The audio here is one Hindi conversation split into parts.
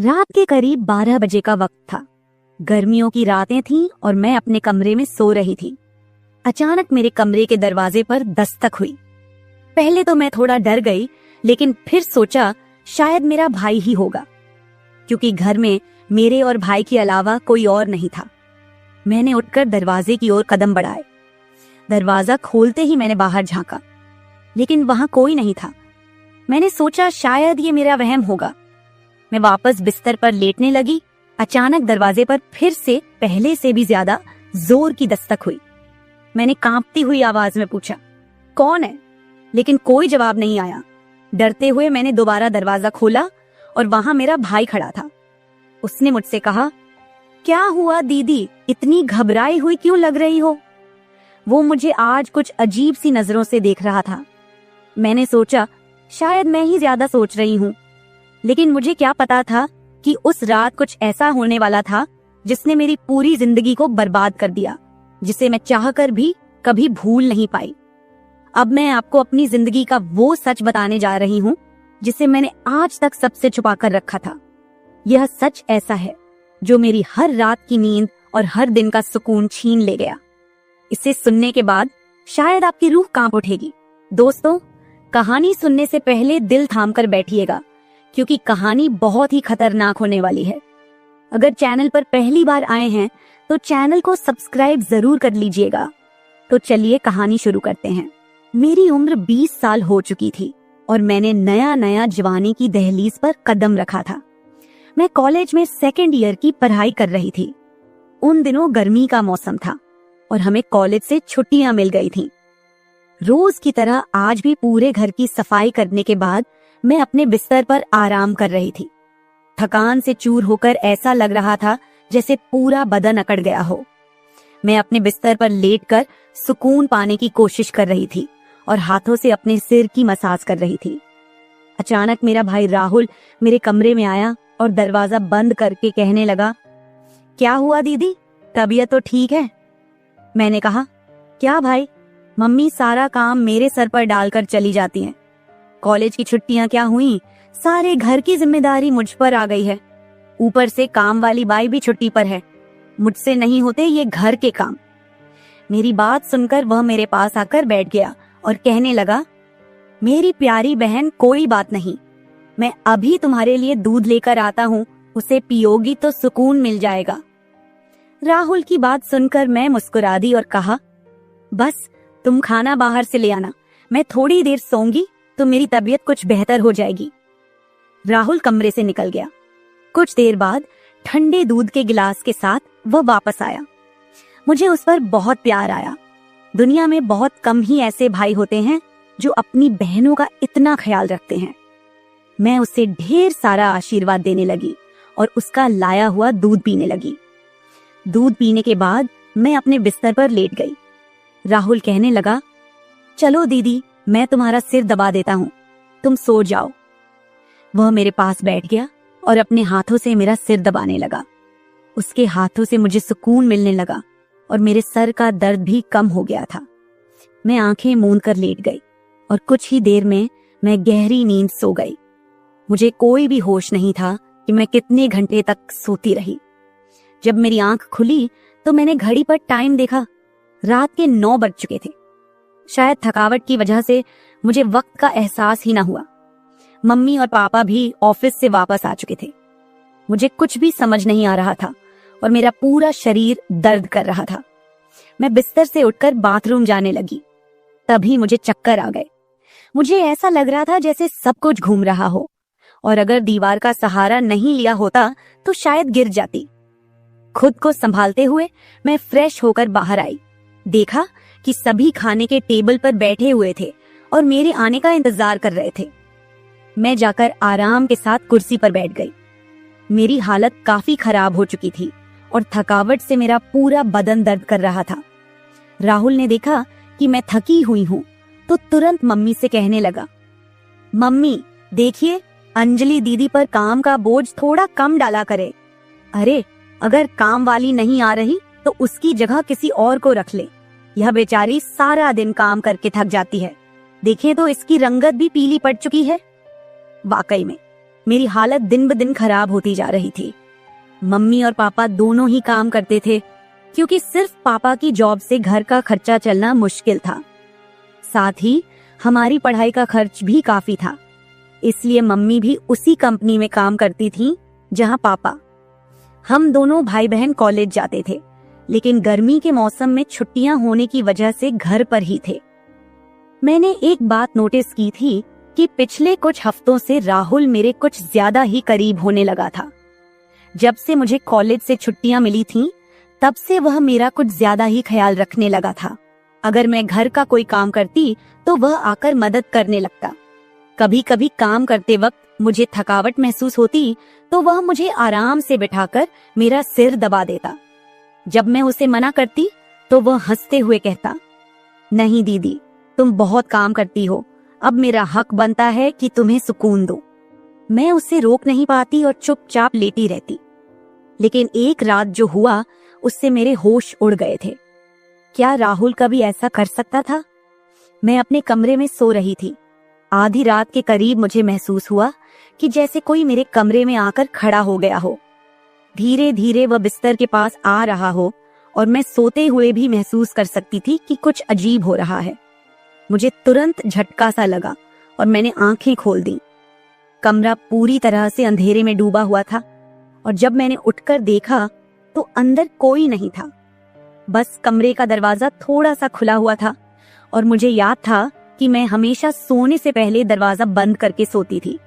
रात के करीब 12 बजे का वक्त था। गर्मियों की रातें थीं और मैं अपने कमरे में सो रही थी। अचानक मेरे कमरे के दरवाजे पर दस्तक हुई। पहले तो मैं थोड़ा डर गई, लेकिन फिर सोचा शायद मेरा भाई ही होगा, क्योंकि घर में मेरे और भाई के अलावा कोई और नहीं था। मैंने उठकर दरवाजे की ओर कदम बढ़ाए। दरवाजा खोलते ही मैंने बाहर झांका, लेकिन वहां कोई नहीं था। मैंने सोचा शायद ये मेरा वहम होगा। मैं वापस बिस्तर पर लेटने लगी। अचानक दरवाजे पर फिर से पहले से भी ज्यादा जोर की दस्तक हुई। मैंने कांपती हुई आवाज में पूछा, कौन है? लेकिन कोई जवाब नहीं आया। डरते हुए मैंने दोबारा दरवाजा खोला और वहां मेरा भाई खड़ा था। उसने मुझसे कहा, क्या हुआ दीदी, इतनी घबराई हुई क्यों लग रही हो? वो मुझे आज कुछ अजीब सी नजरों से देख रहा था। मैंने सोचा शायद मैं ही ज्यादा सोच रही हूँ, लेकिन मुझे क्या पता था कि उस रात कुछ ऐसा होने वाला था जिसने मेरी पूरी जिंदगी को बर्बाद कर दिया, जिसे मैं चाहकर भी कभी भूल नहीं पाई। अब मैं आपको अपनी जिंदगी का वो सच बताने जा रही हूँ जिसे मैंने आज तक सबसे छुपा कर रखा था। यह सच ऐसा है जो मेरी हर रात की नींद और हर दिन का सुकून छीन ले गया। इसे सुनने के बाद शायद आपकी रूह कांप उठेगी। दोस्तों, कहानी सुनने से पहले दिल थाम कर बैठिएगा, क्योंकि कहानी बहुत ही खतरनाक होने वाली है। अगर चैनल पर पहली बार आए हैं तो चैनल को सब्सक्राइब जरूर कर लीजिएगा। तो चलिए कहानी शुरू करते हैं। मेरी उम्र 20 साल हो चुकी थी और मैंने नया नया जवानी की दहलीज पर कदम रखा था। मैं कॉलेज में सेकेंड ईयर की पढ़ाई कर रही थी। उन दिनों गर्मी का मौसम था और हमें कॉलेज से छुट्टियां मिल गई थीं। रोज की तरह आज भी पूरे घर की सफाई करने के बाद मैं अपने बिस्तर पर आराम कर रही थी। थकान से चूर होकर ऐसा लग रहा था जैसे पूरा बदन अकड़ गया हो। मैं अपने बिस्तर पर लेटकर सुकून पाने की कोशिश कर रही थी और हाथों से अपने सिर की मसाज कर रही थी। अचानक मेरा भाई राहुल मेरे कमरे में आया और दरवाजा बंद करके कहने लगा, क्या हुआ दीदी, तबीयत तो ठीक है? मैंने कहा, क्या भाई, मम्मी सारा काम मेरे सर पर डालकर चली जाती हैं। कॉलेज की छुट्टियां क्या हुई, सारे घर की जिम्मेदारी मुझ पर आ गई है। ऊपर से काम वाली बाई भी छुट्टी पर है। मुझसे नहीं होते ये घर के काम। मेरी बात सुनकर वह मेरे पास आकर बैठ गया और कहने लगा, मेरी प्यारी बहन, कोई बात नहीं, मैं अभी तुम्हारे लिए दूध लेकर आता हूँ, उसे पियोगी तो सुकून मिल जाएगा। राहुल की बात सुनकर मैं मुस्कुरा दी और कहा, बस तुम खाना बाहर से ले आना, मैं थोड़ी देर सोऊंगी तो मेरी तबीयत कुछ बेहतर हो जाएगी। राहुल कमरे से निकल गया। कुछ देर बाद ठंडे दूध के गिलास के साथ वह वापस आया। मुझे उस पर बहुत प्यार आया। दुनिया में बहुत कम ही ऐसे भाई होते हैं जो अपनी बहनों का इतना ख्याल रखते हैं। मैं उसे ढेर सारा आशीर्वाद देने लगी और उसका लाया हुआ दूध पीने लगी। दूध पीने के बाद मैं अपने बिस्तर पर लेट गई। राहुल कहने लगा, चलो दीदी, मैं तुम्हारा सिर दबा देता हूँ, तुम सो जाओ। वह मेरे पास बैठ गया और अपने हाथों से मेरा सिर दबाने लगा। उसके हाथों से मुझे सुकून मिलने लगा और मेरे सर का दर्द भी कम हो गया था। मैं आंखें मूंद कर लेट गई और कुछ ही देर में मैं गहरी नींद सो गई। मुझे कोई भी होश नहीं था कि मैं कितने घंटे तक सोती रही। जब मेरी आंख खुली तो मैंने घड़ी पर टाइम देखा। रात के 9 बज चुके थे। शायद थकावट की वजह से मुझे वक्त का एहसास ही ना हुआ। मम्मी और पापा भी ऑफिस से वापस आ चुके थे। मुझे कुछ भी समझ नहीं आ रहा था और मेरा पूरा शरीर दर्द कर रहा था। मैं बिस्तर से उठकर बाथरूम जाने लगी। तभी मुझे चक्कर आ गए। मुझे ऐसा लग रहा था जैसे सब कुछ घूम रहा हो और अगर दीवार का सहारा नहीं लिया होता तो शायद गिर जाती। खुद को संभालते हुए मैं फ्रेश होकर बाहर आई। देखा कि सभी खाने के टेबल पर बैठे हुए थे और मेरे आने का इंतजार कर रहे थे। मैं जाकर आराम के साथ कुर्सी पर बैठ गई। मेरी हालत काफी खराब हो चुकी थी और थकावट से मेरा पूरा बदन दर्द कर रहा था। राहुल ने देखा कि मैं थकी हुई हूँ तो तुरंत मम्मी से कहने लगा, मम्मी देखिए, अंजलि दीदी पर काम का बोझ थोड़ा कम डाला करे। अरे, अगर काम वाली नहीं आ रही तो उसकी जगह किसी और को रख ले। यह बेचारी सारा दिन काम करके थक जाती है। देखें तो इसकी रंगत भी पीली पड़ चुकी है। वाकई में मेरी हालत दिन ब दिन खराब होती जा रही थी। मम्मी और पापा दोनों ही काम करते थे, क्योंकि सिर्फ पापा की जॉब से घर का खर्चा चलना मुश्किल था। साथ ही हमारी पढ़ाई का खर्च भी काफी था, इसलिए मम्मी भी उसी कंपनी में काम करती थी जहां पापा। हम दोनों भाई बहन कॉलेज जाते थे, लेकिन गर्मी के मौसम में छुट्टियां होने की वजह से घर पर ही थे। मैंने एक बात नोटिस की थी कि पिछले कुछ हफ्तों से राहुल मेरे कुछ ज्यादा ही करीब होने लगा था। जब से मुझे कॉलेज से छुट्टियां मिली थीं, तब से वह मेरा कुछ ज्यादा ही ख्याल रखने लगा था। अगर मैं घर का कोई काम करती तो वह आकर मदद करने लगता। कभी कभी काम करते वक्त मुझे थकावट महसूस होती तो वह मुझे आराम से बिठाकर मेरा सिर दबा देता। जब मैं उसे मना करती तो वह हंसते हुए कहता, नहीं दीदी, तुम बहुत काम करती हो, अब मेरा हक बनता है कि तुम्हें सुकून दो। मैं उसे रोक नहीं पाती और चुपचाप लेटी रहती। लेकिन एक रात जो हुआ, उससे मेरे होश उड़ गए थे। क्या राहुल कभी ऐसा कर सकता था? मैं अपने कमरे में सो रही थी। आधी रात के करीब मुझे महसूस हुआ कि जैसे कोई मेरे कमरे में आकर खड़ा हो गया हो। धीरे धीरे वह बिस्तर के पास आ रहा हो और मैं सोते हुए भी महसूस कर सकती थी कि कुछ अजीब हो रहा है। मुझे तुरंत झटका सा लगा और मैंने आंखें खोल दी। कमरा पूरी तरह से अंधेरे में डूबा हुआ था और जब मैंने उठकर देखा तो अंदर कोई नहीं था। बस कमरे का दरवाजा थोड़ा सा खुला हुआ था और मुझे याद था कि मैं हमेशा सोने से पहले दरवाजा बंद करके सोती थी।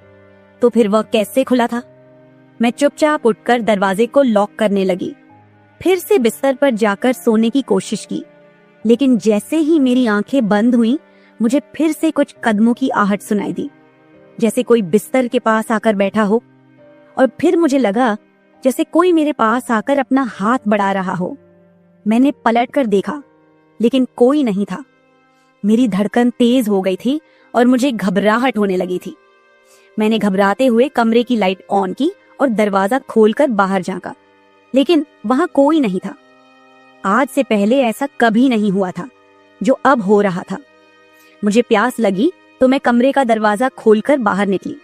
तो फिर वह कैसे खुला था? मैं चुपचाप उठकर दरवाजे को लॉक करने लगी। फिर से बिस्तर पर जाकर सोने की कोशिश की, लेकिन जैसे ही मेरी आंखें बंद हुईं, मुझे फिर से कुछ कदमों की आहट सुनाई दी, जैसे कोई बिस्तर के पास आकर बैठा हो। और फिर मुझे लगा जैसे कोई मेरे पास आकर अपना हाथ बढ़ा रहा हो। मैंने पलटकर देखा, लेकिन कोई नहीं था। मेरी धड़कन तेज हो गई थी और मुझे घबराहट होने लगी थी। मैंने घबराते हुए कमरे की लाइट ऑन की और दरवाजा खोलकर बाहर झांका, लेकिन वहां कोई नहीं था। आज से पहले ऐसा कभी नहीं हुआ था जो अब हो रहा था। मुझे प्यास लगी तो मैं कमरे का दरवाजा खोलकर बाहर निकली।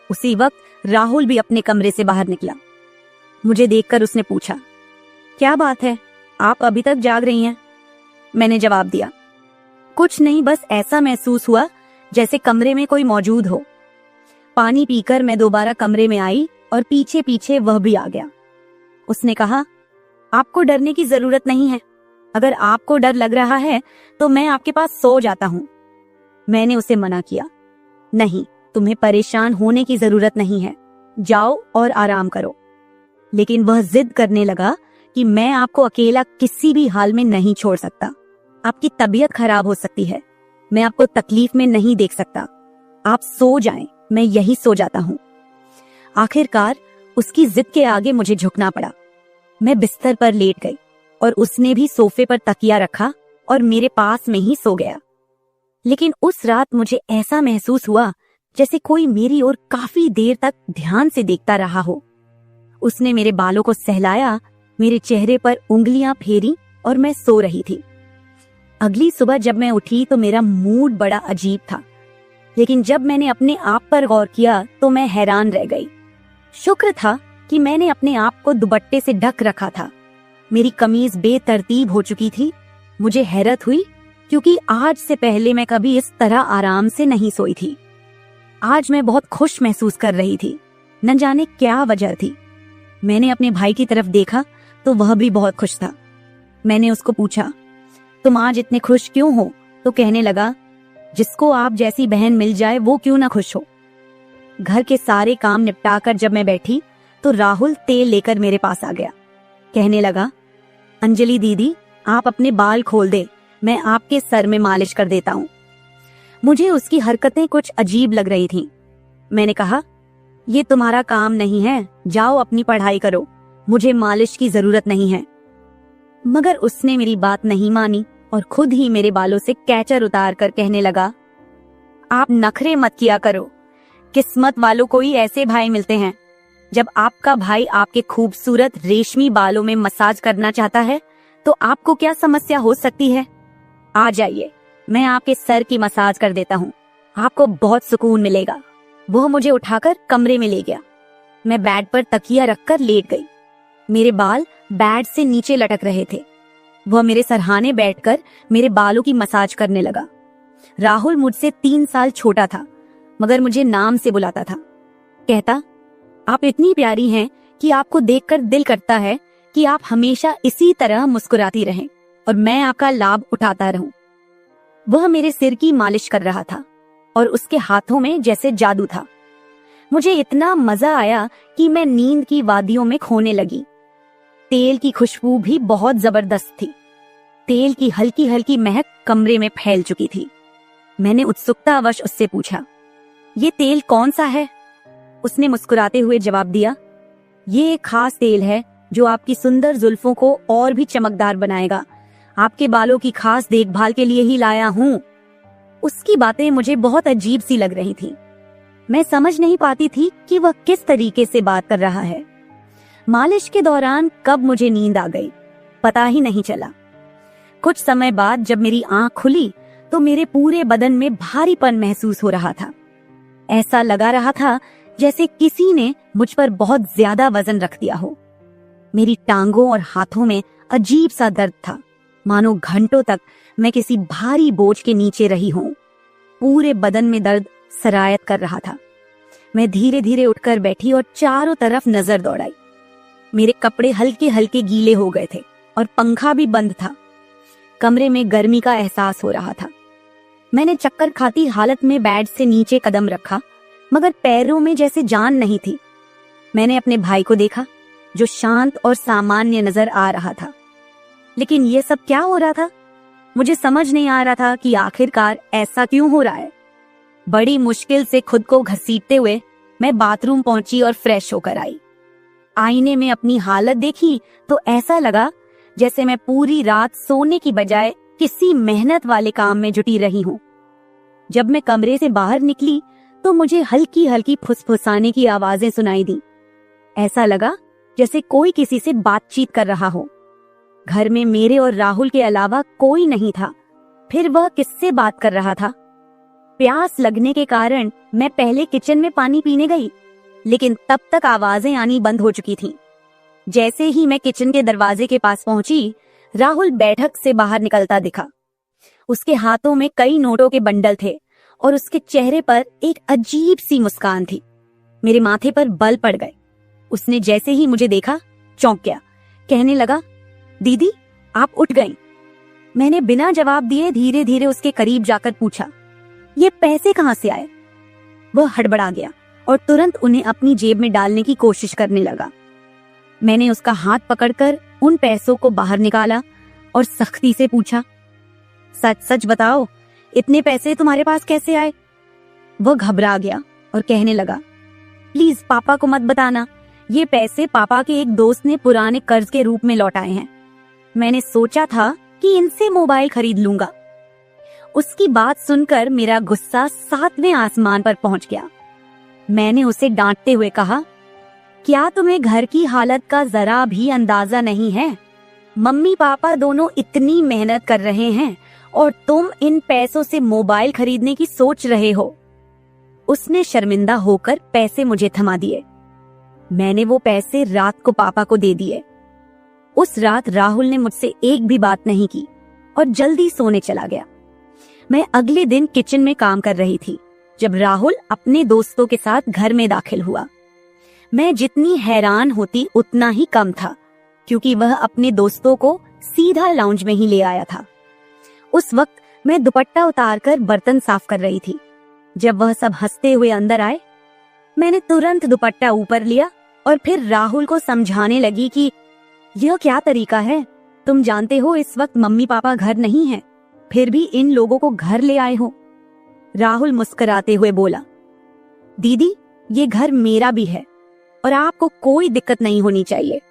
उसी वक्त राहुल भी अपने कमरे से बाहर निकला। मुझे देखकर उसने पूछा, क्या बात है, आप अभी तक जाग रही हैं? मैंने जवाब दिया, कुछ नहीं, बस ऐसा महसूस हुआ जैसे कमरे में कोई मौजूद हो। पानी पीकर मैं दोबारा कमरे में आई और पीछे पीछे वह भी आ गया। उसने कहा, आपको डरने की जरूरत नहीं है। अगर आपको डर लग रहा है तो मैं आपके पास सो जाता हूँ। मैंने उसे मना किया, नहीं, तुम्हें परेशान होने की जरूरत नहीं है, जाओ और आराम करो। लेकिन वह जिद करने लगा कि मैं आपको अकेला किसी भी हाल में नहीं छोड़ सकता। आपकी तबीयत खराब हो सकती है, मैं आपको तकलीफ में नहीं देख सकता। आप सो जाएं, मैं यही सो जाता हूँ। आखिरकार उसकी जिद के आगे मुझे झुकना पड़ा। मैं बिस्तर पर लेट गई और उसने भी सोफे पर तकिया रखा और मेरे पास में ही सो गया। लेकिन उस रात मुझे ऐसा महसूस हुआ जैसे कोई मेरी ओर काफी देर तक ध्यान से देखता रहा हो। उसने मेरे बालों को सहलाया, मेरे चेहरे पर उंगलियां फेरी और मैं सो रही थी। अगली सुबह जब मैं उठी तो मेरा मूड बड़ा अजीब था, लेकिन जब मैंने अपने आप पर गौर किया तो मैं हैरान रह गई। शुक्र था कि मैंने अपने आप को दुपट्टे से ढक रखा था। मेरी कमीज बेतरतीब हो चुकी थी। मुझे हैरत हुई क्योंकि आज से पहले मैं कभी इस तरह आराम से नहीं सोई थी। आज मैं बहुत खुश महसूस कर रही थी, न जाने क्या वजह थी। मैंने अपने भाई की तरफ देखा तो वह भी बहुत खुश था। मैंने उसको पूछा, तुम आज इतने खुश क्यों हो? तो कहने लगा, जिसको आप जैसी बहन मिल जाए वो क्यों ना खुश हो। घर के सारे काम निपटाकर जब मैं बैठी तो राहुल तेल लेकर मेरे पास आ गया। कहने लगा, अंजलि दीदी, आप अपने बाल खोल दे, मैं आपके सर में मालिश कर देता हूँ। मुझे उसकी हरकतें कुछ अजीब लग रही थीं। मैंने कहा, ये तुम्हारा काम नहीं है, जाओ अपनी पढ़ाई करो, मुझे मालिश की जरूरत नहीं है। मगर उसने मेरी बात नहीं मानी और खुद ही मेरे बालों से कैचर उतार कर कहने लगा, आप नखरे मत किया करो, किस्मत वालों को ही ऐसे भाई मिलते हैं। जब आपका भाई आपके खूबसूरत रेशमी बालों में मसाज करना चाहता है तो आपको क्या समस्या हो सकती है? आ जाइए, मैं आपके सर की मसाज कर देता हूँ, आपको बहुत सुकून मिलेगा। वह मुझे उठाकर कमरे में ले गया। मैं बेड पर तकिया रखकर लेट गई। मेरे बाल बेड से नीचे लटक रहे थे। वह मेरे सरहाने बैठकर मेरे बालों की मसाज करने लगा। राहुल मुझसे 3 साल छोटा था, मगर मुझे नाम से बुलाता था। कहता, आप इतनी प्यारी हैं कि आपको देखकर दिल करता है कि आप हमेशा इसी तरह मुस्कुराती रहें और मैं आपका लाभ उठाता रहूं। वह मेरे सिर की मालिश कर रहा था और उसके हाथों में जैसे जादू था। मुझे इतना मजा आया कि मैं नींद की वादियों में खोने लगी। तेल की खुशबू भी बहुत जबरदस्त थी। तेल की हल्की हल्की महक कमरे में फैल चुकी थी। मैंने उत्सुकतावश उससे पूछा, ये तेल कौन सा है? उसने मुस्कुराते हुए जवाब दिया, ये एक खास तेल है जो आपकी सुंदर जुल्फों को और भी चमकदार बनाएगा। आपके बालों की खास देखभाल के लिए ही लाया हूँ। उसकी बातें मुझे बहुत अजीब सी लग रही थी। मैं समझ नहीं पाती थी कि वह किस तरीके से बात कर रहा है। मालिश के दौरान कब मुझे नींद आ गई, पता ही नहीं चला। कुछ समय बाद जब मेरी आंख खुली तो मेरे पूरे बदन में भारीपन महसूस हो रहा था। ऐसा लगा रहा था जैसे किसी ने मुझ पर बहुत ज्यादा वजन रख दिया हो। मेरी टांगों और हाथों में अजीब सा दर्द था, मानो घंटों तक मैं किसी भारी बोझ के नीचे रही हूं। पूरे बदन में दर्द सरायत कर रहा था। मैं धीरे धीरे उठकर बैठी और चारों तरफ नजर दौड़ाई। मेरे कपड़े हल्के हल्के गीले हो गए थे और पंखा भी बंद था। कमरे में गर्मी का एहसास हो रहा था। मैंने चक्कर खाती हालत में बेड से नीचे कदम रखा, मगर पैरों में जैसे जान नहीं थी। मैंने अपने भाई को देखा जो शांत और सामान्य नजर आ रहा था। लेकिन यह सब क्या हो रहा था? मुझे समझ नहीं आ रहा था कि आखिरकार ऐसा क्यों हो रहा है। बड़ी मुश्किल से खुद को घसीटते हुए मैं बाथरूम पहुंची और फ्रेश होकर आई। आईने में अपनी हालत देखी तो ऐसा लगा जैसे मैं पूरी रात सोने की बजाय किसी मेहनत वाले काम में जुटी रही हूं। जब मैं कमरे से बाहर निकली तो मुझे हल्की हल्की फुसफुसाने की आवाजें सुनाई दी। ऐसा लगा जैसे कोई किसी से बातचीत कर रहा हो। घर में मेरे और राहुल के अलावा कोई नहीं था। फिर वह किससे बात कर रहा था? प्यास लगने के कारण मैं पहले किचन में पानी पीने गई, लेकिन तब तक आवाजें आनी बंद हो चुकी थीं। जैसे ही मैं किचन के दरवाजे के पास पहुंची, राहुल बैठक से बाहर निकलता दिखा। उसके हाथों में कई नोटों के बंडल थे और उसके चेहरे पर एक अजीब सी मुस्कान थी। मेरे माथे पर बल पड़ गए। उसने जैसे ही मुझे देखा चौंक गया। कहने लगा, दीदी आप उठ गईं। मैंने बिना जवाब दिए धीरे धीरे उसके करीब जाकर पूछा, ये पैसे कहां से आए? वह हड़बड़ा गया और तुरंत उन्हें अपनी जेब में डालने की कोशिश करने लगा। मैंने उसका हाथ पकड़कर उन पैसों को बाहर निकाला और सख्ती से पूछा, सच सच बताओ, इतने पैसे तुम्हारे पास कैसे आए? वह घबरा गया और कहने लगा, प्लीज पापा को मत बताना। ये पैसे पापा के एक दोस्त ने पुराने कर्ज के रूप में लौटाए हैं। मैंने सोचा था कि इनसे मोबाइल खरीद लूंगा। उसकी बात सुनकर मेरा गुस्सा 7वें आसमान पर पहुंच गया। मैंने उसे डांटते हुए कहा, क्या तुम्हें घर की हालत का जरा भी अंदाजा नहीं है? मम्मी पापा दोनों इतनी मेहनत कर रहे हैं और तुम इन पैसों से मोबाइल खरीदने की सोच रहे हो। उसने शर्मिंदा होकर पैसे मुझे थमा दिए। मैंने वो पैसे रात को पापा को दे दिए। उस रात राहुल ने मुझसे एक भी बात नहीं की और जल्दी सोने चला गया। मैं अगले दिन किचन में काम कर रही थी जब राहुल अपने दोस्तों के साथ घर में दाखिल हुआ। मैं जितनी हैरान होती उतना ही कम था, क्योंकि वह अपने दोस्तों को सीधा लाउंज में ही ले आया था। उस वक्त मैं दुपट्टा उतारकर बर्तन साफ कर रही थी। जब वह सब हंसते हुए अंदर आए, मैंने तुरंत दुपट्टा ऊपर लिया और फिर राहुल को समझाने लगी कि यह क्या तरीका है? तुम जानते हो इस वक्त मम्मी पापा घर नहीं हैं, फिर भी इन लोगों को घर ले आए हो। राहुल मुस्कुराते हुए बोला, दीदी ये घर मेरा भी है और आपको कोई दिक्कत नहीं होनी चाहिए।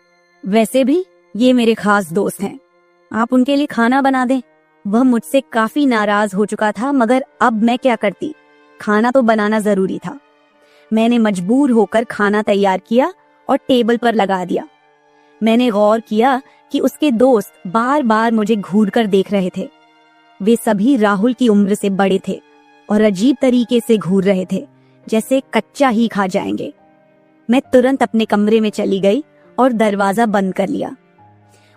वैसे भी ये मेरे खास दोस्त हैं, आप उनके लिए खाना बना दें। वह मुझसे काफी नाराज हो चुका था, मगर अब मैं क्या करती? खाना तो बनाना जरूरी था। मैंने मजबूर होकर खाना तैयार किया और टेबल पर लगा दिया। मैंने गौर किया कि उसके दोस्त बार बार मुझे घूर कर देख रहे थे। वे सभी राहुल की उम्र से बड़े थे और अजीब तरीके से घूर रहे थे, जैसे कच्चा ही खा जाएंगे। मैं तुरंत अपने कमरे में चली गई और दरवाजा बंद कर लिया।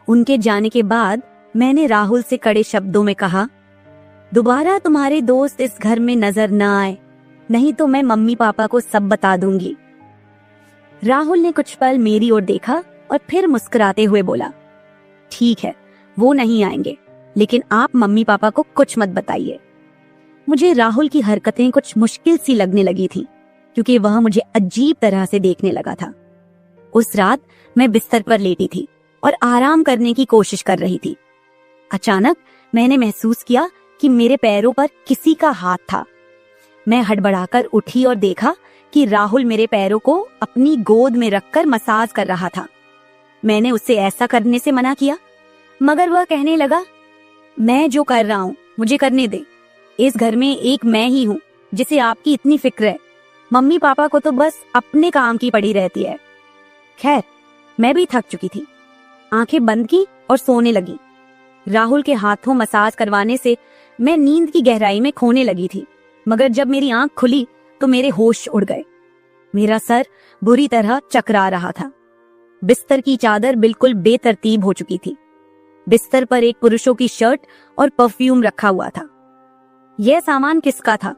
उनके जाने के बाद मैंने राहुल से कड़े शब्दों में कहा, दोबारा तुम्हारे दोस्त इस घर में नजर न आए, नहीं तो मैं मम्मी पापा को सब बता दूंगी। राहुल ने कुछ पल मेरी ओर देखा और फिर मुस्कुराते हुए बोला, ठीक है, वो नहीं आएंगे, लेकिन आप मम्मी पापा को कुछ मत बताइए। मुझे राहुल की हरकतें कुछ मुश्किल सी लगने लगी थी, क्योंकि वह मुझे अजीब तरह से देखने लगा था। उस रात मैं बिस्तर पर लेटी थी और आराम करने की कोशिश कर रही थी। अचानक मैंने महसूस किया कि मेरे पैरों पर किसी का हाथ था। मैं हड़बड़ाकर उठी और देखा कि राहुल मेरे पैरों को अपनी गोद में रखकर मसाज कर रहा था। मैंने उससे ऐसा करने से मना किया, मगर वह कहने लगा, मैं जो कर रहा हूँ मुझे करने दे। इस घर में एक मैं ही हूँ जिसे आपकी इतनी फिक्र है। मम्मी पापा को तो बस अपने काम की पड़ी रहती है। खैर, मैं भी थक चुकी थी। आंखें बंद की और सोने लगी। राहुल के हाथों मसाज करवाने से मैं नींद की गहराई में खोने लगी थी, मगर जब मेरी आंख खुली तो मेरे होश उड़ गए। मेरा सर बुरी तरह चकरा रहा था। बिस्तर की चादर बिल्कुल बेतरतीब हो चुकी थी। बिस्तर पर एक पुरुषों की शर्ट और परफ्यूम रखा हुआ था। यह सामान किसका था?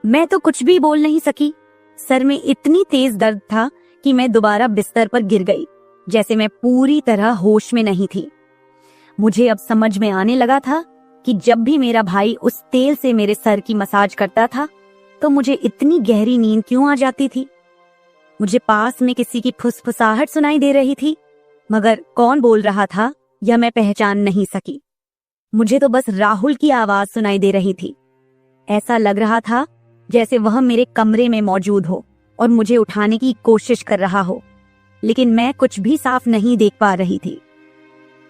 मैं तो कुछ भी बोल नहीं सकी। सर में इतनी तेज दर्द था कि मैं दोबारा बिस्तर पर गिर गई, जैसे मैं पूरी तरह होश में नहीं थी। मुझे अब समझ में आने लगा था कि जब भी मेरा भाई उस तेल से मेरे सर की मसाज करता था तो मुझे इतनी गहरी नींद क्यों आ जाती थी। मुझे पास में किसी की फुसफुसाहट सुनाई दे रही थी, मगर कौन बोल रहा था यह मैं पहचान नहीं सकी। मुझे तो बस राहुल की आवाज सुनाई दे रही थी। ऐसा लग रहा था जैसे वह मेरे कमरे में मौजूद हो और मुझे उठाने की कोशिश कर रहा हो, लेकिन मैं कुछ भी साफ नहीं देख पा रही थी।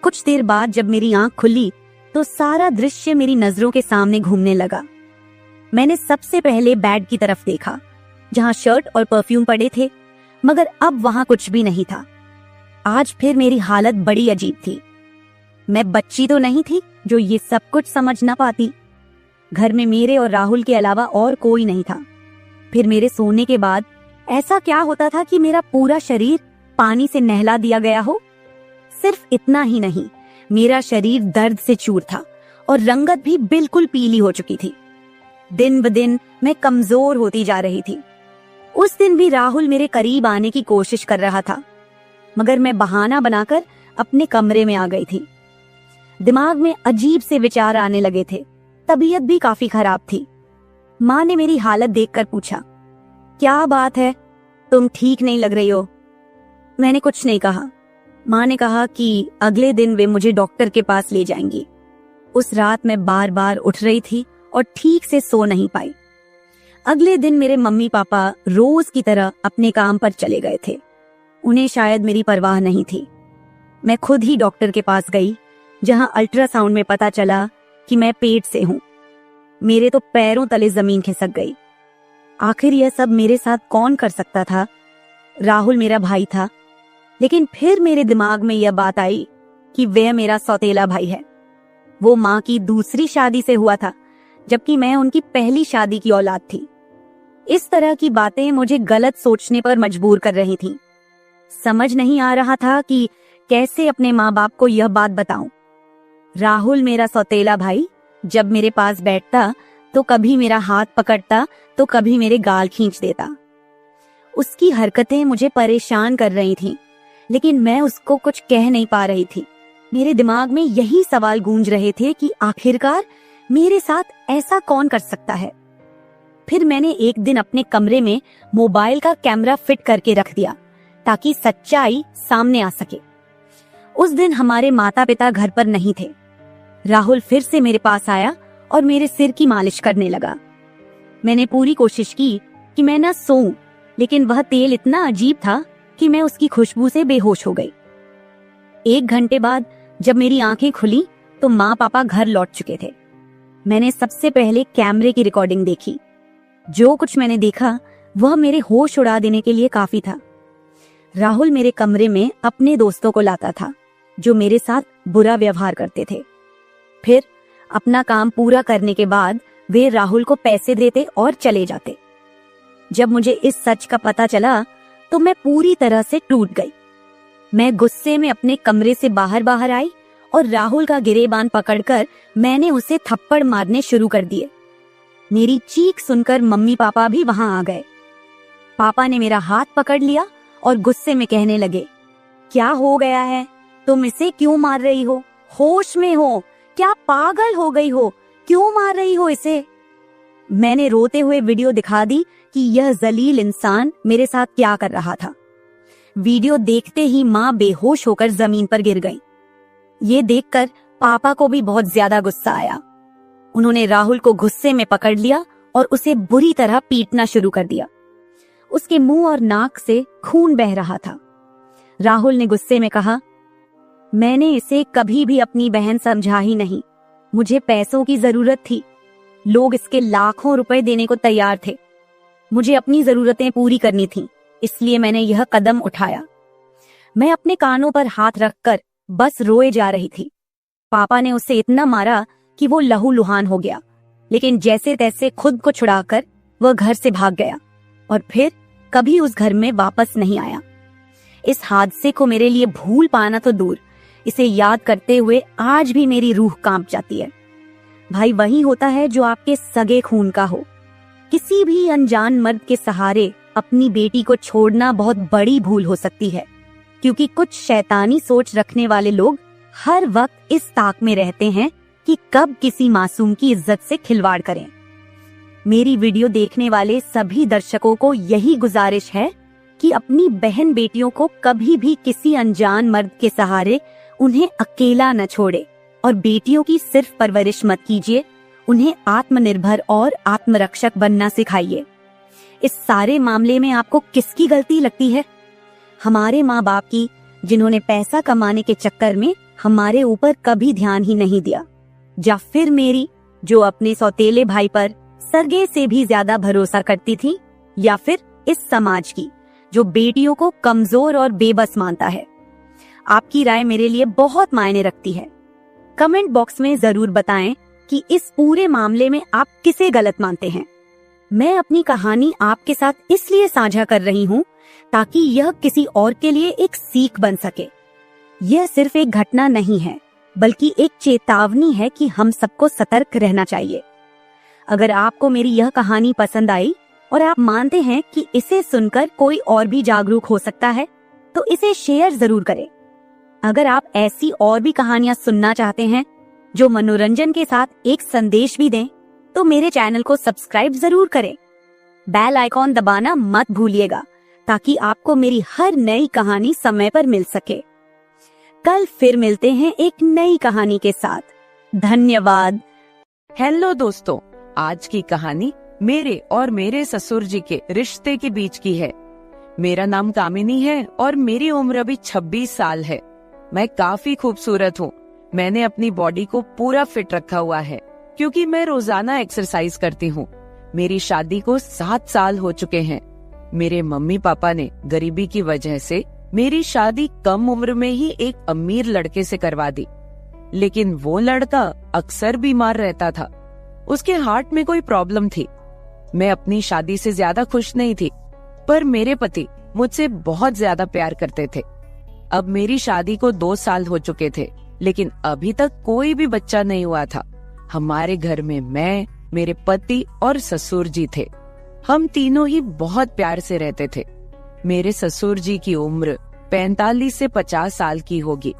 कुछ देर बाद जब मेरी आंख खुली तो सारा दृश्य मेरी नजरों के सामने घूमने लगा। मैंने सबसे पहले बेड की तरफ देखा, जहां शर्ट और परफ्यूम पड़े थे, मगर अब वहां कुछ भी नहीं था। आज फिर मेरी हालत बड़ी अजीब थी। मैं बच्ची तो नहीं थी जो ये सब कुछ समझ ना पाती। घर में मेरे और राहुल के अलावा और कोई नहीं था। फिर मेरे सोने के बाद ऐसा क्या होता था कि मेरा पूरा शरीर पानी से नहला दिया गया हो? सिर्फ इतना ही नहीं, मेरा शरीर दर्द से चूर था और रंगत भी बिल्कुल पीली हो चुकी थी। दिन ब दिन मैं कमजोर होती जा रही थी। उस दिन भी राहुल मेरे करीब आने की कोशिश कर रहा था, मगर मैं बहाना बनाकर अपने कमरे में आ गई थी। दिमाग में अजीब से विचार आने लगे थे। तबीयत भी काफी खराब थी। माँ ने मेरी हालत देखकर पूछा, क्या बात है, तुम ठीक नहीं लग रही हो? मैंने कुछ नहीं कहा। माँ ने कहा कि अगले दिन वे मुझे डॉक्टर के पास ले जाएंगी। उस रात मैं बार बार उठ रही थी और ठीक से सो नहीं पाई। अगले दिन मेरे मम्मी पापा रोज की तरह अपने काम पर चले गए थे। उन्हें शायद मेरी परवाह नहीं थी। मैं खुद ही डॉक्टर के पास गई, जहां अल्ट्रासाउंड में पता चला कि मैं पेट से हूं। मेरे तो पैरों तले जमीन खिसक गई। आखिर यह सब मेरे साथ कौन कर सकता था? राहुल मेरा भाई था, लेकिन फिर मेरे दिमाग में यह बात आई कि वह मेरा सौतेला भाई है। वो माँ की दूसरी शादी से हुआ था, जबकि मैं उनकी पहली शादी की औलाद थी। इस तरह की बातें मुझे गलत सोचने पर मजबूर कर रही थीं। समझ नहीं आ रहा था कि कैसे अपने माँ बाप को यह बात बताऊं। राहुल मेरा सौतेला भाई जब मेरे पास बैठता तो कभी मेरा हाथ पकड़ता तो कभी मेरे गाल खींच देता। उसकी हरकतें मुझे परेशान कर रही थीं, लेकिन मैं उसको कुछ कह नहीं पा रही थी। मेरे दिमाग में यही सवाल गूंज रहे थे कि आखिरकार मेरे साथ ऐसा कौन कर सकता है। फिर मैंने एक दिन अपने कमरे में मोबाइल का कैमरा फिट करके रख दिया ताकि सच्चाई सामने आ सके। उस दिन हमारे माता पिता घर पर नहीं थे। राहुल फिर से मेरे पास आया और मेरे सिर की मालिश करने लगा। मैंने पूरी कोशिश की कि मैं ना सोऊं, लेकिन वह तेल इतना अजीब था कि मैं उसकी खुशबू से बेहोश हो गई। 1 घंटे बाद जब मेरी आंखें खुली तो माँ पापा घर लौट चुके थे। मैंने सबसे पहले कैमरे की रिकॉर्डिंग देखी। जो कुछ मैंने देखा वह मेरे होश उड़ा देने के लिए काफी था। राहुल मेरे कमरे में अपने दोस्तों को लाता था जो मेरे साथ बुरा व्यवहार करते थे। फिर अपना काम पूरा करने के बाद वे राहुल को पैसे देते और चले जाते। जब मुझे इस सच का पता चला तो मैं पूरी तरह से टूट गई। मैं गुस्से में अपने कमरे से बाहर आई और राहुल का गिरेबान पकड़कर मैंने उसे थप्पड़ मारने शुरू कर दिए। मेरी चीख सुनकर मम्मी पापा भी वहां आ गए। पापा ने मेरा हाथ पकड़ लिया और गुस्से में कहने लगे, क्या हो गया है? तुम इसे क्यों मार रही हो? होश में हो? क्या पागल हो गई हो? क्यों मार रही हो इसे? मैंने रोते हुए वीडियो दिखा दी कि यह जलील इंसान मेरे साथ क्या कर रहा था। वीडियो देखते ही माँ बेहोश होकर जमीन पर गिर गई। ये देखकर पापा को भी बहुत ज्यादा गुस्सा आया। उन्होंने राहुल को गुस्से में पकड़ लिया और उसे बुरी तरह पीटना शुरू कर दिया। उसके मुंह और नाक से खून बह रहा था। राहुल ने गुस्से में कहा, मैंने इसे कभी भी अपनी बहन समझा ही नहीं। मुझे पैसों की जरूरत थी। लोग इसके लाखों रुपए देने को तैयार थे। मुझे अपनी जरूरतें पूरी करनी थी, इसलिए मैंने यह कदम उठाया। मैं अपने कानों पर हाथ रखकर बस रोए जा रही थी। पापा ने उसे इतना मारा कि वो लहूलुहान हो गया, लेकिन जैसे तैसे खुद को छुड़ाकर वह घर से भाग गया और फिर कभी उस घर में वापस नहीं आया। इस हादसे को मेरे लिए भूल पाना तो दूर, इसे याद करते हुए आज भी मेरी रूह कांप जाती है। भाई वही होता है जो आपके सगे खून का हो। किसी भी अनजान मर्द के सहारे अपनी बेटी को छोड़ना बहुत बड़ी भूल हो सकती है, क्योंकि कुछ शैतानी सोच रखने वाले लोग हर वक्त इस ताक में रहते हैं कि कब किसी मासूम की इज्जत से खिलवाड़ करें। मेरी वीडियो देखने वाले सभी दर्शकों को यही गुजारिश है कि अपनी बहन बेटियों को कभी भी किसी अनजान मर्द के सहारे उन्हें अकेला न छोड़े और बेटियों की सिर्फ परवरिश मत कीजिए, उन्हें आत्मनिर्भर और आत्मरक्षक बनना सिखाइए। इस सारे मामले में आपको किसकी गलती लगती है? हमारे माँ बाप की, जिन्होंने पैसा कमाने के चक्कर में हमारे ऊपर कभी ध्यान ही नहीं दिया, या फिर मेरी, जो अपने सौतेले भाई पर सरगे से भी ज्यादा भरोसा करती थी, या फिर इस समाज की, जो बेटियों को कमजोर और बेबस मानता है। आपकी राय मेरे लिए बहुत मायने रखती है। कमेंट बॉक्स में जरूर बताएं कि इस पूरे मामले में आप किसे गलत मानते हैं। मैं अपनी कहानी आपके साथ इसलिए साझा कर रही हूँ ताकि यह किसी और के लिए एक सीख बन सके। यह सिर्फ एक घटना नहीं है, बल्कि एक चेतावनी है कि हम सबको सतर्क रहना चाहिए। अगर आपको मेरी यह कहानी पसंद आई और आप मानते हैं कि इसे सुनकर कोई और भी जागरूक हो सकता है, तो इसे शेयर जरूर करें। अगर आप ऐसी और भी कहानियां सुनना चाहते हैं जो मनोरंजन के साथ एक संदेश भी दें, तो मेरे चैनल को सब्सक्राइब जरूर करें। बेल आइकॉन दबाना मत भूलिएगा ताकि आपको मेरी हर नई कहानी समय पर मिल सके। कल फिर मिलते हैं एक नई कहानी के साथ। धन्यवाद। हेलो दोस्तों, आज की कहानी मेरे और मेरे ससुर जी के रिश्ते के बीच की है। मेरा नाम कामिनी है और मेरी उम्र अभी 26 साल है। मैं काफी खूबसूरत हूँ। मैंने अपनी बॉडी को पूरा फिट रखा हुआ है क्योंकि मैं रोजाना एक्सरसाइज करती हूँ। मेरी शादी को 7 साल हो चुके हैं। मेरे मम्मी पापा ने गरीबी की वजह से मेरी शादी कम उम्र में ही एक अमीर लड़के से करवा दी, लेकिन वो लड़का अक्सर बीमार रहता था। उसके हार्ट में कोई प्रॉब्लम थी। मैं अपनी शादी से ज्यादा खुश नहीं थी, पर मेरे पति मुझसे बहुत ज्यादा प्यार करते थे। अब मेरी शादी को 2 साल हो चुके थे, लेकिन अभी तक कोई भी बच्चा नहीं हुआ था। हमारे घर में मैं, मेरे पति और ससुर जी थे। हम तीनों ही बहुत प्यार से रहते थे। मेरे ससुर जी की उम्र 45 से 50 साल की होगी,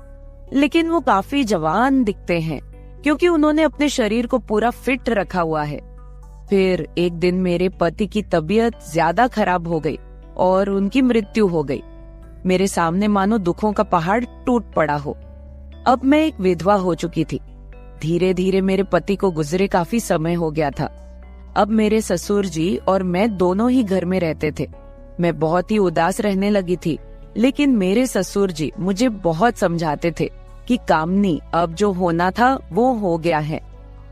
लेकिन वो काफी जवान दिखते हैं क्योंकि उन्होंने अपने शरीर को पूरा फिट रखा हुआ है। फिर एक दिन मेरे पति की तबीयत ज्यादा खराब हो गई और उनकी मृत्यु हो गई। मेरे सामने मानो दुखों का पहाड़ टूट पड़ा हो। अब मैं एक विधवा हो चुकी थी। धीरे धीरे मेरे पति को गुजरे काफी समय हो गया था। अब मेरे ससुर जी और मैं दोनों ही घर में रहते थे। मैं बहुत ही उदास रहने लगी थी, लेकिन मेरे ससुर जी मुझे बहुत समझाते थे कि कामनी, अब जो होना था वो हो गया है,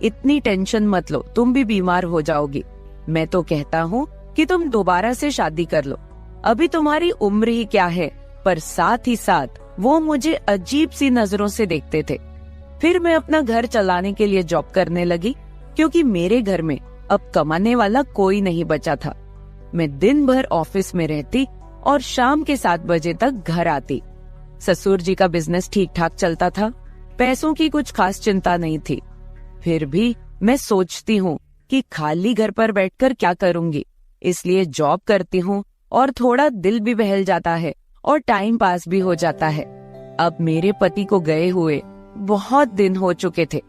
इतनी टेंशन मत लो, तुम भी बीमार हो जाओगी। मैं तो कहता हूँ कि तुम दोबारा से शादी कर लो, अभी तुम्हारी उम्र ही क्या है। पर साथ ही साथ वो मुझे अजीब सी नजरों से देखते थे। फिर मैं अपना घर चलाने के लिए जॉब करने लगी क्योंकि मेरे घर में अब कमाने वाला कोई नहीं बचा था। मैं दिन भर ऑफिस में रहती और शाम के 7 बजे तक घर आती। ससुर जी का बिजनेस ठीक ठाक चलता था, पैसों की कुछ खास चिंता नहीं थी। फिर भी मैं सोचती हूँ कि खाली घर पर बैठकर क्या करूंगी, इसलिए जॉब करती हूँ और थोड़ा दिल भी बहल जाता है और टाइम पास भी हो जाता है। अब मेरे पति को गए हुए बहुत दिन हो चुके थे,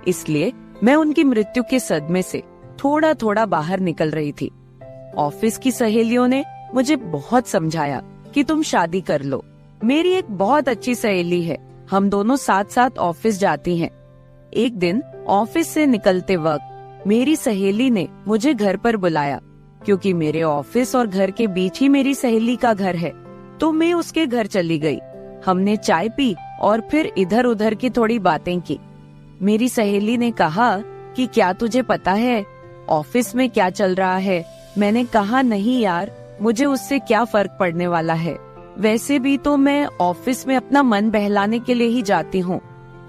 इसलिए मैं उनकी मृत्यु के सदमे से थोड़ा थोड़ा बाहर निकल रही थी। ऑफिस की सहेलियों ने मुझे बहुत समझाया कि तुम शादी कर लो। मेरी एक बहुत अच्छी सहेली है, हम दोनों साथ साथ ऑफिस जाती हैं। एक दिन ऑफिस से निकलते वक्त मेरी सहेली ने मुझे घर पर बुलाया, क्योंकि मेरे ऑफिस और घर के बीच ही मेरी सहेली का घर है। तो मैं उसके घर चली गई। हमने चाय पी और फिर इधर उधर की थोड़ी बातें की। मेरी सहेली ने कहा कि क्या तुझे पता है ऑफिस में क्या चल रहा है? मैंने कहा नहीं यार, मुझे उससे क्या फर्क पड़ने वाला है, वैसे भी तो मैं ऑफिस में अपना मन बहलाने के लिए ही जाती हूँ।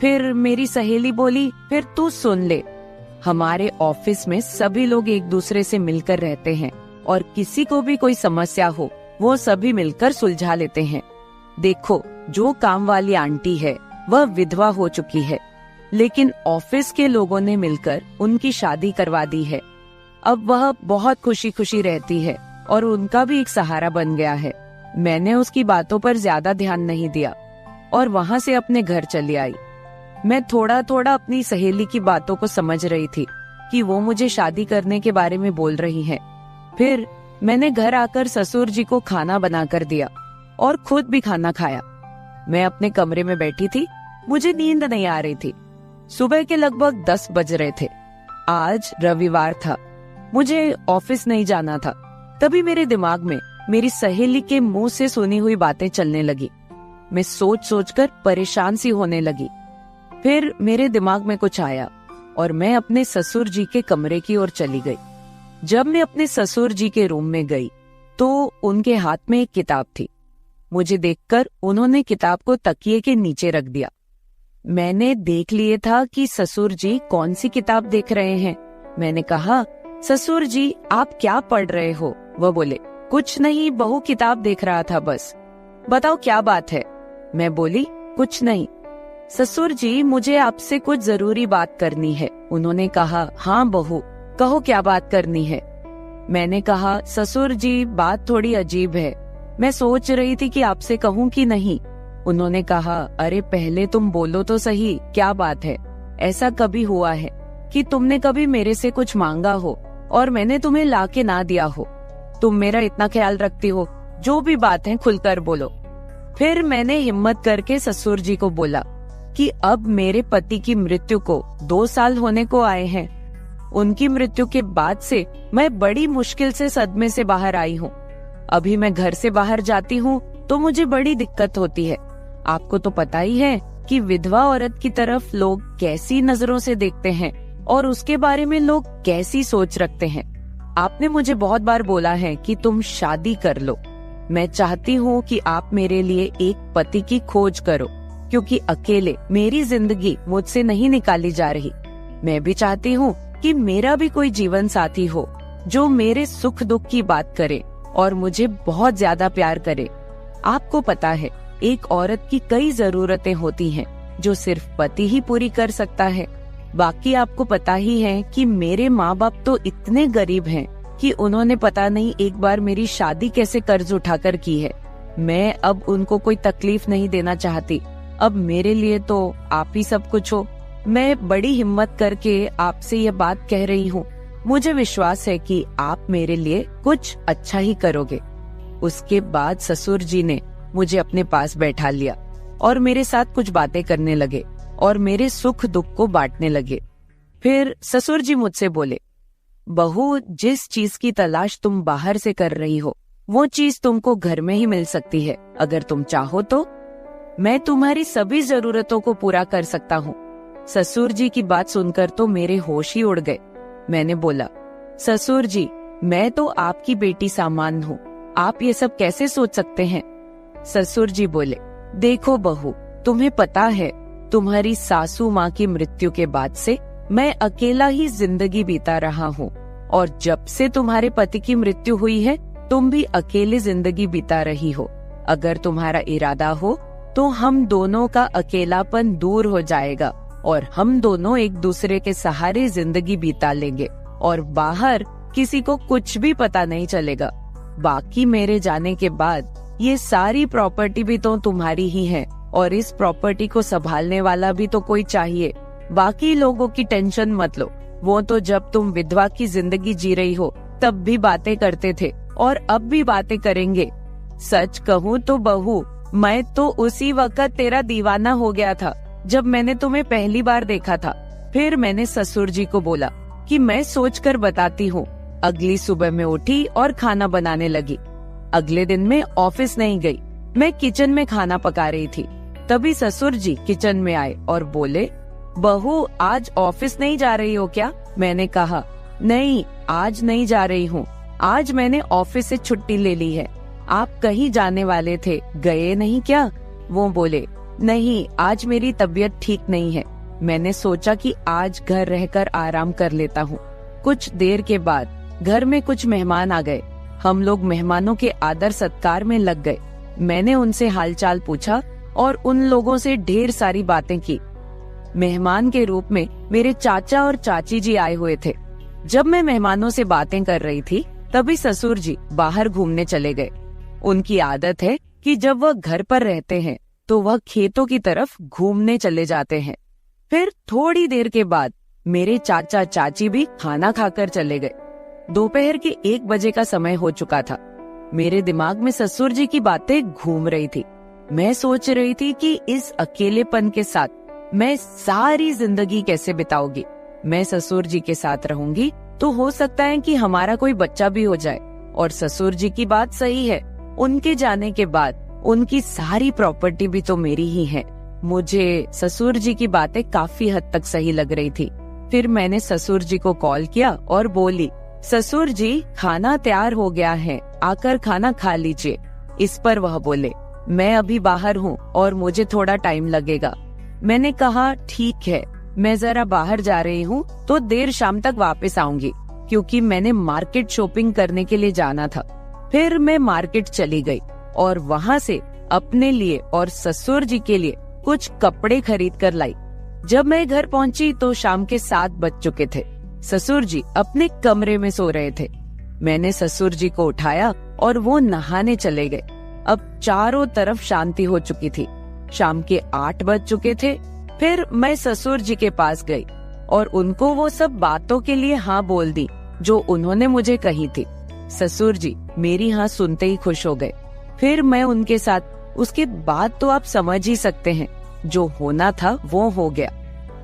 फिर मेरी सहेली बोली, फिर तू सुन ले, हमारे ऑफिस में सभी लोग एक दूसरे से मिलकर रहते हैं और किसी को भी कोई समस्या हो वो सभी मिलकर सुलझा लेते हैं। देखो, जो काम वाली आंटी है वह विधवा हो चुकी है, लेकिन ऑफिस के लोगों ने मिलकर उनकी शादी करवा दी है। अब वह बहुत खुशी खुशी रहती है और उनका भी एक सहारा बन गया है। मैंने उसकी बातों पर ज्यादा ध्यान नहीं दिया और वहाँ से अपने घर चली आई। मैं थोड़ा थोड़ा अपनी सहेली की बातों को समझ रही थी कि वो मुझे शादी करने के बारे में बोल रही है। फिर मैंने घर आकर ससुर जी को खाना बनाकर दिया और खुद भी खाना खाया। मैं अपने कमरे में बैठी थी, मुझे नींद नहीं आ रही थी। सुबह के लगभग 10 बज रहे थे। आज रविवार था, मुझे ऑफिस नहीं जाना था। तभी मेरे दिमाग में मेरी सहेली के मुंह से सुनी हुई बातें चलने लगी। मैं सोच सोचकर परेशान सी होने लगी। फिर मेरे दिमाग में कुछ आया और मैं अपने ससुर जी के कमरे की ओर चली गई। जब मैं अपने ससुर जी के रूम में गई तो उनके हाथ में एक किताब थी। मुझे देखकर उन्होंने किताब को तकिए के नीचे रख दिया। मैंने देख लिए था कि ससुर जी कौन सी किताब देख रहे हैं। मैंने कहा, ससुर जी आप क्या पढ़ रहे हो? वह बोले, कुछ नहीं बहू, किताब देख रहा था बस। बताओ क्या बात है? मैं बोली, कुछ नहीं ससुर जी, मुझे आपसे कुछ जरूरी बात करनी है। उन्होंने कहा, हाँ बहू कहो, क्या बात करनी है? मैंने कहा, ससुर जी बात थोड़ी अजीब है, मैं सोच रही थी कि आपसे कहूँ कि नहीं। उन्होंने कहा, अरे पहले तुम बोलो तो सही, क्या बात है? ऐसा कभी हुआ है कि तुमने कभी मेरे से कुछ मांगा हो और मैंने तुम्हें लाके ना दिया हो? तुम मेरा इतना ख्याल रखती हो, जो भी बात है खुलकर बोलो। फिर मैंने हिम्मत करके ससुर जी को बोला कि अब मेरे पति की मृत्यु को 2 साल होने को आए हैं। उनकी मृत्यु के बाद से मैं बड़ी मुश्किल से सदमे से बाहर आई हूँ। अभी मैं घर से बाहर जाती हूँ तो मुझे बड़ी दिक्कत होती है। आपको तो पता ही है कि विधवा औरत की तरफ लोग कैसी नजरों से देखते हैं और उसके बारे में लोग कैसी सोच रखते हैं। आपने मुझे बहुत बार बोला है कि तुम शादी कर लो। मैं चाहती हूँ कि आप मेरे लिए एक पति की खोज करो, क्योंकि अकेले मेरी जिंदगी मुझसे नहीं निकाली जा रही। मैं भी चाहती हूँ कि मेरा भी कोई जीवन साथी हो जो मेरे सुख दुख की बात करे और मुझे बहुत ज्यादा प्यार करे। आपको पता है, एक औरत की कई जरूरतें होती हैं जो सिर्फ पति ही पूरी कर सकता है। बाकी आपको पता ही है कि मेरे माँ बाप तो इतने गरीब हैं कि उन्होंने पता नहीं एक बार मेरी शादी कैसे कर्ज उठाकर की है। मैं अब उनको कोई तकलीफ नहीं देना चाहती। अब मेरे लिए तो आप ही सब कुछ हो। मैं बड़ी हिम्मत करके आपसे ये बात कह रही हूँ। मुझे विश्वास है कि आप मेरे लिए कुछ अच्छा ही करोगे। उसके बाद ससुर जी ने मुझे अपने पास बैठा लिया और मेरे साथ कुछ बातें करने लगे और मेरे सुख दुख को बांटने लगे। फिर ससुर जी मुझसे बोले, बहू, जिस चीज की तलाश तुम बाहर से कर रही हो वो चीज तुमको घर में ही मिल सकती है। अगर तुम चाहो तो मैं तुम्हारी सभी जरूरतों को पूरा कर सकता हूँ। ससुर जी की बात सुनकर तो मेरे होश ही उड़ गए। मैंने बोला, ससुर जी, मैं तो आपकी बेटी सामान हूँ, आप ये सब कैसे सोच सकते हैं? ससुर जी बोले, देखो बहू, तुम्हें पता है तुम्हारी सासू माँ की मृत्यु के बाद से मैं अकेला ही जिंदगी बीता रहा हूँ। और जब से तुम्हारे पति की मृत्यु हुई है तुम भी अकेले जिंदगी बिता रही हो। अगर तुम्हारा इरादा हो तो हम दोनों का अकेलापन दूर हो जाएगा और हम दोनों एक दूसरे के सहारे जिंदगी बिता लेंगे और बाहर किसी को कुछ भी पता नहीं चलेगा। बाकी मेरे जाने के बाद ये सारी प्रॉपर्टी भी तो तुम्हारी ही है और इस प्रॉपर्टी को संभालने वाला भी तो कोई चाहिए। बाकी लोगों की टेंशन मत लो, वो तो जब तुम विधवा की जिंदगी जी रही हो तब भी बातें करते थे और अब भी बातें करेंगे। सच कहूँ तो बहू, मैं तो उसी वक्त तेरा दीवाना हो गया था जब मैंने तुम्हें पहली बार देखा था। फिर मैंने ससुर जी को बोला कि मैं सोचकर बताती हूँ। अगली सुबह मैं उठी और खाना बनाने लगी। अगले दिन मैं ऑफिस नहीं गई, मैं किचन में खाना पका रही थी। तभी ससुर जी किचन में आए और बोले, बहू आज ऑफिस नहीं जा रही हो क्या? मैंने कहा, नहीं आज नहीं जा रही हूँ, आज मैंने ऑफिस से छुट्टी ले ली है। आप कहीं जाने वाले थे, गए नहीं क्या? वो बोले, नहीं आज मेरी तबीयत ठीक नहीं है, मैंने सोचा कि आज घर रहकर आराम कर लेता हूँ। कुछ देर के बाद घर में कुछ मेहमान आ गए। हम लोग मेहमानों के आदर सत्कार में लग गए। मैंने उनसे हालचाल पूछा और उन लोगों से ढेर सारी बातें की। मेहमान के रूप में मेरे चाचा और चाची जी आए हुए थे। जब मैं मेहमानों से बातें कर रही थी तभी ससुर जी बाहर घूमने चले गए। उनकी आदत है कि जब वह घर पर रहते हैं तो वह खेतों की तरफ घूमने चले जाते हैं। फिर थोड़ी देर के बाद मेरे चाचा चाची भी खाना खाकर चले गए। दोपहर के 1 बजे का समय हो चुका था। मेरे दिमाग में ससुर जी की बातें घूम रही थी। मैं सोच रही थी कि इस अकेलेपन के साथ मैं सारी जिंदगी कैसे बिताऊंगी। मैं ससुर जी के साथ रहूंगी तो हो सकता है कि हमारा कोई बच्चा भी हो जाए। और ससुर जी की बात सही है, उनके जाने के बाद उनकी सारी प्रॉपर्टी भी तो मेरी ही है। मुझे ससुर जी की बातें काफी हद तक सही लग रही थी। फिर मैंने ससुर जी को कॉल किया और बोली, ससुर जी खाना तैयार हो गया है, आकर खाना खा लीजिए। इस पर वह बोले, मैं अभी बाहर हूँ और मुझे थोड़ा टाइम लगेगा। मैंने कहा ठीक है, मैं जरा बाहर जा रही हूँ तो देर शाम तक वापस आऊंगी, क्योंकि मैंने मार्केट शॉपिंग करने के लिए जाना था। फिर मैं मार्केट चली गई और वहाँ से अपने लिए और ससुर जी के लिए कुछ कपड़े खरीद कर लाई। जब मैं घर पहुँची तो शाम के 7 बज चुके थे। ससुर जी अपने कमरे में सो रहे थे। मैंने ससुर जी को उठाया और वो नहाने चले गए। अब चारों तरफ शांति हो चुकी थी। शाम के 8 बज चुके थे। फिर मैं ससुर जी के पास गई और उनको वो सब बातों के लिए हाँ बोल दी जो उन्होंने मुझे कही थी। ससुर जी मेरी हाँ सुनते ही खुश हो गए। फिर मैं उनके साथ, उसके बाद तो आप समझ ही सकते हैं, जो होना था वो हो गया।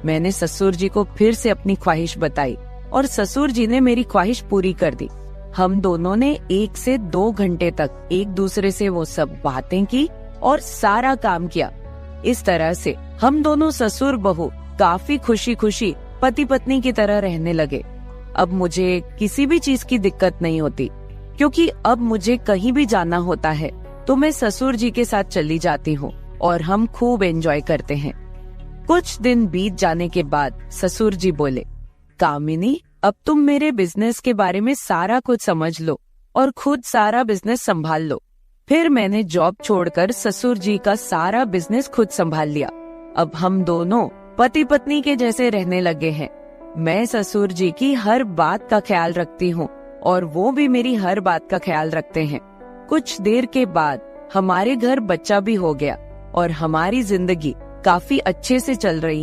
मैंने ससुर जी को फिर से अपनी ख्वाहिश बताई और ससुर जी ने मेरी ख्वाहिश पूरी कर दी। हम दोनों ने 1 से 2 घंटे तक एक दूसरे से वो सब बातें की और सारा काम किया। इस तरह से हम दोनों ससुर बहू काफी खुशी खुशी पति पत्नी की तरह रहने लगे। अब मुझे किसी भी चीज की दिक्कत नहीं होती, क्योंकि अब मुझे कहीं भी जाना होता है तो मैं ससुर जी के साथ चली जाती हूँ और हम खूब एंजॉय करते हैं। कुछ दिन बीत जाने के बाद ससुर जी बोले, कामिनी अब तुम मेरे बिजनेस के बारे में सारा कुछ समझ लो और खुद सारा बिजनेस संभाल लो। फिर मैंने जॉब छोड़कर ससुर जी का सारा बिजनेस खुद संभाल लिया। अब हम दोनों पति पत्नी के जैसे रहने लगे हैं। मैं ससुर जी की हर बात का ख्याल रखती हूँ और वो भी मेरी हर बात का ख्याल रखते हैं। कुछ देर के बाद हमारे घर बच्चा भी हो गया और हमारी जिंदगी काफी अच्छे से चल रही है।